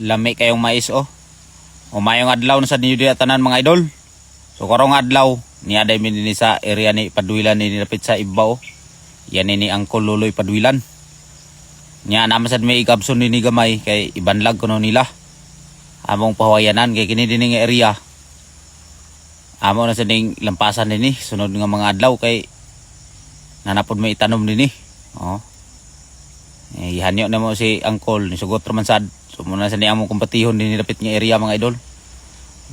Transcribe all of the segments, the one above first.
lami kayong mais oh. O mayong adlaw na sa ninyo di tanan mga idol. So karong adlaw niya day din sa area ni Padwilan ni nilapit sa ibaw. Yan ni Angkol Luloy Padwilan. Nya naman sad may igabson ni gamay kay ibanlag kuno nila. Among pahawayanan kay kini din nga area. Amo na sa ning lampasan dinhi sunod nga mga adlaw kay nanapod may itanom dinhi. Oh. Ihanyo na mo si Angkol ni sugot raman sad. So muna sa ni among kumpatihon din nilapit nga area mga idol.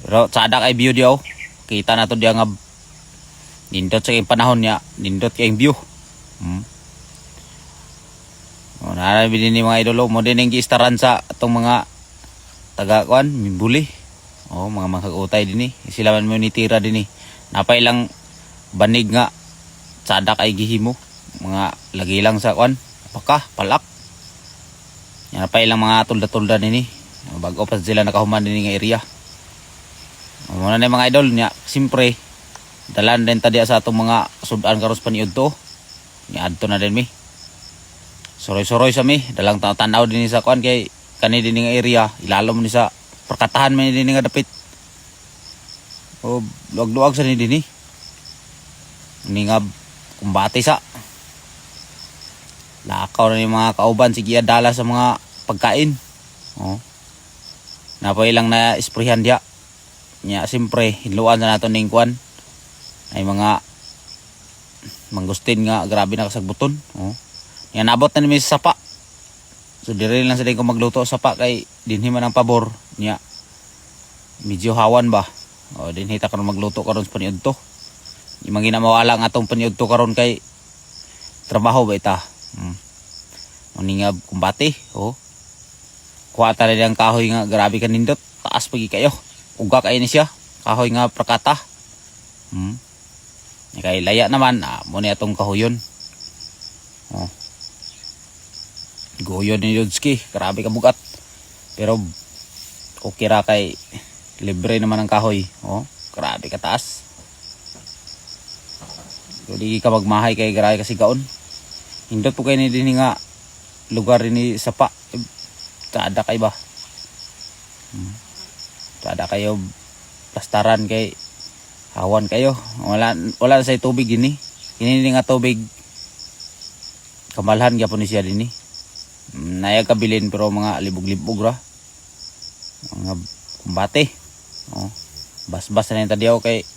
Pero sada kay view diaw. Kita na to diya nga nindot sa kayong panahon niya, nindot kayong view. O narabi din ni mga idol mo din yung giistaran sa atong mga taga-kuan, mimbuli. O mga makag-utay din sila man mo nitira din napay lang banig nga sada kay gihimo. Mga lagi lang sa kuan, paka, palak. Yan pa ilang mga tulda-tulda nini. Bago pa sila nakahuman din nga area. Muna na mga idol niya. Siyempre, dalan din tadi sa atong mga sudan karos paniud to. Niadto na din mi. Soroy-soroy sa mi. Dalang tanaw din sa kuan kay kani din nga area. Ilalom ni sa perkatahan man din nga dapit. O luag-luag sa ni din ni nga kumbati sa. Lakaw na ni mga kauban sige dala sa mga pagkain. Oh. Napay lang na isprehan dia. Nya simpre hinluan na nato ning kuan ay mga mangustin nga grabe na kasagbuton. Oh. Nya nabot na ni sa sapa. So dire lang sa din ko magluto sapa kay dinhi man ang pabor nya. Medyo hawan ba. O dinhi ta karon magluto karon sa paniudto. Imong ginamawala ang atong paniudto karon kay trabaho ba ita. Maningab kumbati, oh. Kuha ta rin ang kahoy nga grabe ka nindot, taas pagi kayo. Uga kayo ni siya, kahoy nga prakata. Kay laya naman, muna itong kahoyon. Oh. Goyon ni Yudski, grabe ka bugat. Pero okay ra kay libre naman ang kahoy, oh. Grabe ka taas. Hindi ka magmahay kay grabe kasi gaon. Hindot po kayo ni din nga lugar ni sapa. Tada kay ba? Tada kayo plastaran kay hawan kayo. Wala sa tubig ini. Kini nga tubig kamalhan gyapon ni siya dinhi. Naya kabilin pero mga libog-libog ra. Mga kumbate. Oh. Bas-bas na nita diaw kay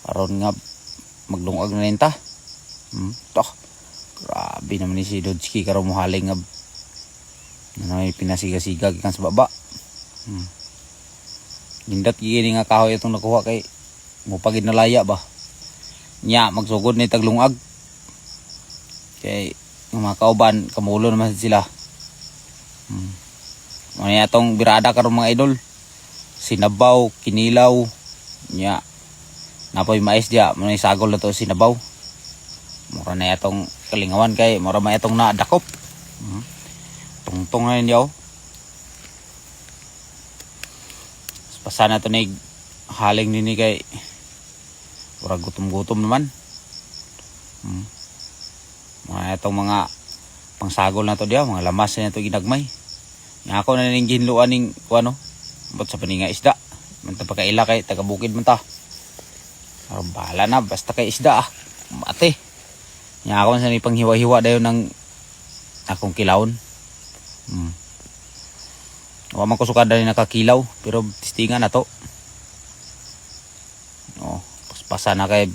aron nga maglungag na nita. Tok. Grabe naman ni si Dodski karon muhaling nga may pinasiga-siga gikan sa baba. Nindot gini nga kahoy itong nakuha kay mupagid na laya ba. Nya magsugod ni taglungag. Kay mga kauban kamulo naman sila. Ano itong birada karon mga idol. Sinabaw, kinilaw. Nya napoy mais dia, may sagol na to sinabaw. Mura na itong kalingawan kay mura may itong nadakop. Tungtong na yun yaw. Pasana to ni haling nini kay mura gutom-gutom naman. Mga itong mga pangsagol na to diya, mga lamas na ito ginagmay. Nga ako na ning ginluan ning kuano, but sa paninga isda. Manta pa kaila kay taga-bukid man ta. Pero bahala na, basta kay isda mate. Nga ako sa ni panghiwa-hiwa dayon ng akong kilawon. Wa man ko sukada ni nakakilaw pero tistingan na to. Oh, paspasa na kay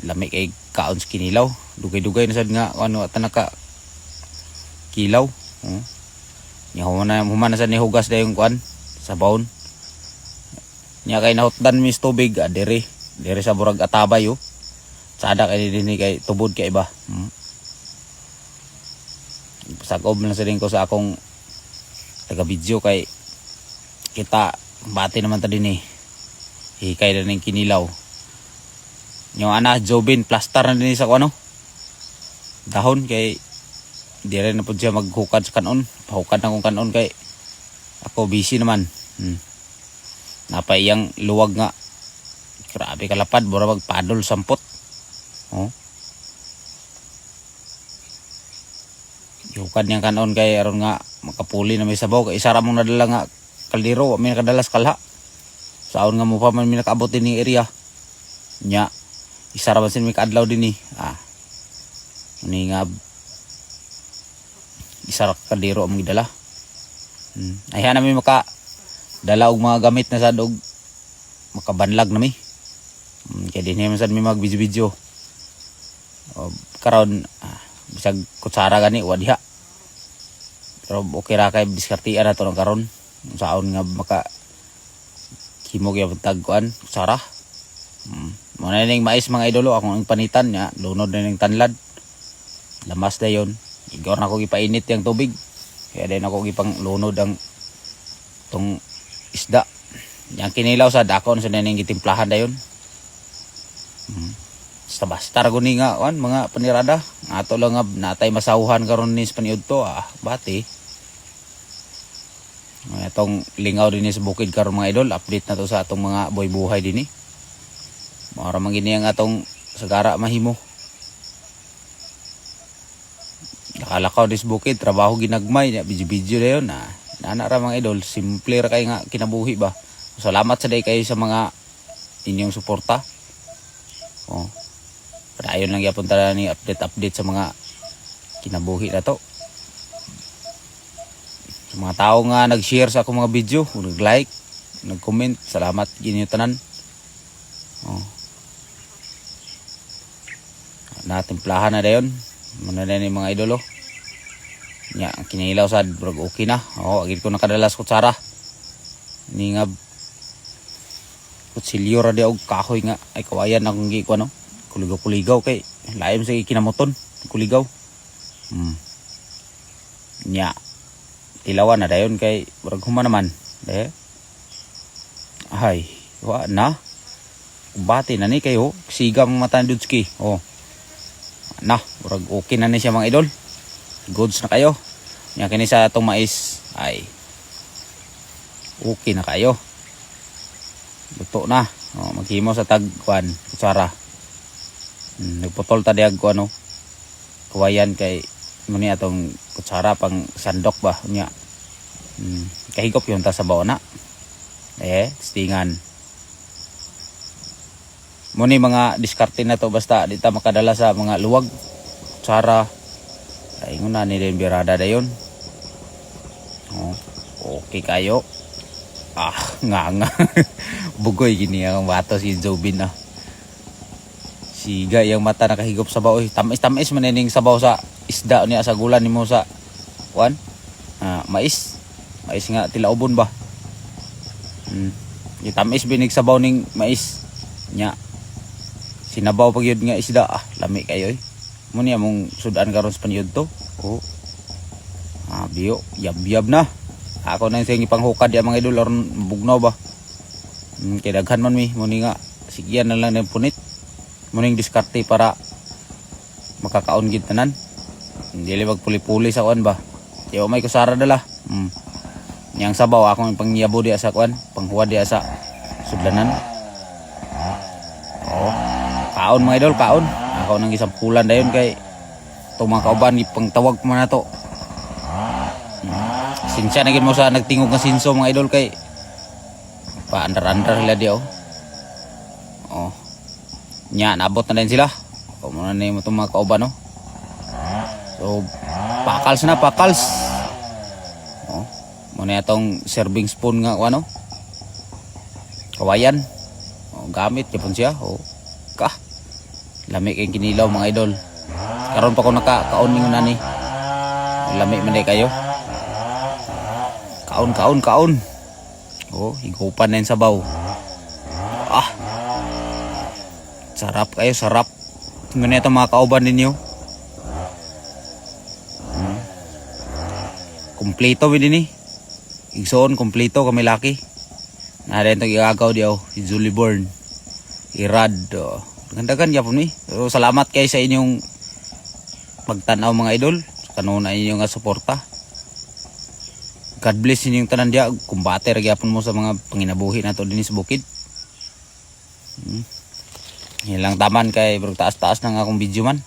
lami kay kaon sa kinilaw. Dugay-dugay na sad nga ano ata naka kilaw. Oh. Nya human na sad ni hugas dayon kuan sa baon. Nya kay nahutdan mis tubig dere sa burag atabay yo. Sada kay dinhi kay tubod kay iba. Pasagob lang sa din ko sa akong taga-video kay kita bati naman ta din hikay na ng kinilaw. Yung ana Jobin plaster na din sa ano dahon kay di rin na po siya maghukad sa kanon. Pahukad na kong kanon kay ako busy naman. Napaiyang luwag nga. Grabe kalapad, bura magpadol sampot. Oh. Yo, Hukad niyang kanon kay aron nga makapuli na may sabaw. Kay isa ra mong nadala nga kaldero, may nakadalas kalha. Saon nga mo pa man may nakaabot din yung area. Nya, isa ra man sin may kaadlaw din Muni nga isa ra kaldero ang gidala. Ayha na may dala og mga gamit na sad og makabanlag na mi. Kaya din naman sad may mag-video-video. Karon bisag kutsara gani wa diha. Pero okay ra kay diskartian na to ng karon. Saon nga maka himog yung tagkuan kutsara. Muna ning mais mga idolo akong panitan nya lunod na ning tanlad. Lamas na yon. Igor na ko gipainit yung tubig. Kaya din ako gipang lunod ang tong isda. Yang kinilaw sa dakon sa ning gitimplahan dayon. Basta guni nga mga panirada ato lang nga natay masahuhan karon ni sa paniud to bati. Itong lingaw din sa bukid karon mga idol, update na to sa atong mga buhay din Mara man gini ang atong sagara mahimo. Nakalakaw dis bukid, trabaho ginagmay, video dayon nana ra mga idol, simple ra kay nga kinabuhi ba. Salamat sa day kayo sa mga inyong suporta. Padayon lang yapon tala ni update sa mga kinabuhi na to. Sa mga tao nga nag-share sa akong mga video, nag-like, nag-comment, salamat ginyo tanan. Natimplahan na dayon. Muna na ni mga idolo. Nya, kinilaw sad brog okay na. Agid ko nakadalas kutsara. Ni nga kutsilyo ra di og kahoy nga ay kawayan akong gi ko kuligaw kay laim sa kinamoton kuligaw. Nya tilawan na dayon kay brog huma naman ay wa na bati na ni kayo sigang matandudski na brog okay na ni siya mga idol, goods na kayo. Nya kini sa atong mais ay okay na kayo, luto na. Maghimo sa tagkuan kutsara. Nagputol ta diag ko kawayan kay muni atong kutsara pang sandok ba nya. Kahigop yung ta sa baona. Stingan. Muni mga diskarte na to basta di ta makadala sa mga luwag kutsara. Ay nguna ni din birada dayon. Okay kayo. Nga. Bugoy gini ang bato si Jobin Siga yung mata nakahigop sa baoy. Tamis man ning sabaw sa isda niya sa gulan nimo sa mais. Mais nga tilaubon ba. Tamis binig sabaw ning mais nya. Sinabaw pag yun nga isda lami kayo Muni among sudan karon sa paniyod to. Biyo yab na. Ako na yung ipanghukad ya mga idol aron bugnaw ba. Kaya daghan man muni nga sigyan na lang ng punit. Muning diskarte para makakaon gid tanan. Dili magpuli-puli sa kuan ba. Yo may kusara dala. Yang sabaw akong pangyabo diya sa kuan, panghuwad diya sa sudlanan. Kaon mga idol, kaon. Ako nang isampulan dayon kay itong mga kauban ipangtawag man nato. Sinsya na gid mo sa nagtingog nga sinso mga idol kay paandar-andar hila diya nya naabot na din sila. Muna na yung itong mga kauban So pakals. Muna itong serving spoon nga kawayan. Gamit yapon siya. Lami kayong kinilaw mga idol. Karon pa ko nakakaon ninyo nani. Lami man kayo. Kaon. Higupan na yung sabaw. Sarap kayo, sarap. Tingnan ito mga kauban ninyo. Kompleto din Igsoon, kompleto kami laki. Narin itong igagaw diyo. Si Julie Born. Irad. Gandagan yapon So, salamat kayo sa inyong pagtanaw mga idol. Kanuna inyong suporta. God bless inyong tanan diya. Kumbate magyapon mo sa mga panginabuhi na to din sa bukid. Yan lang taman kay bro taas-taas ng akong video man.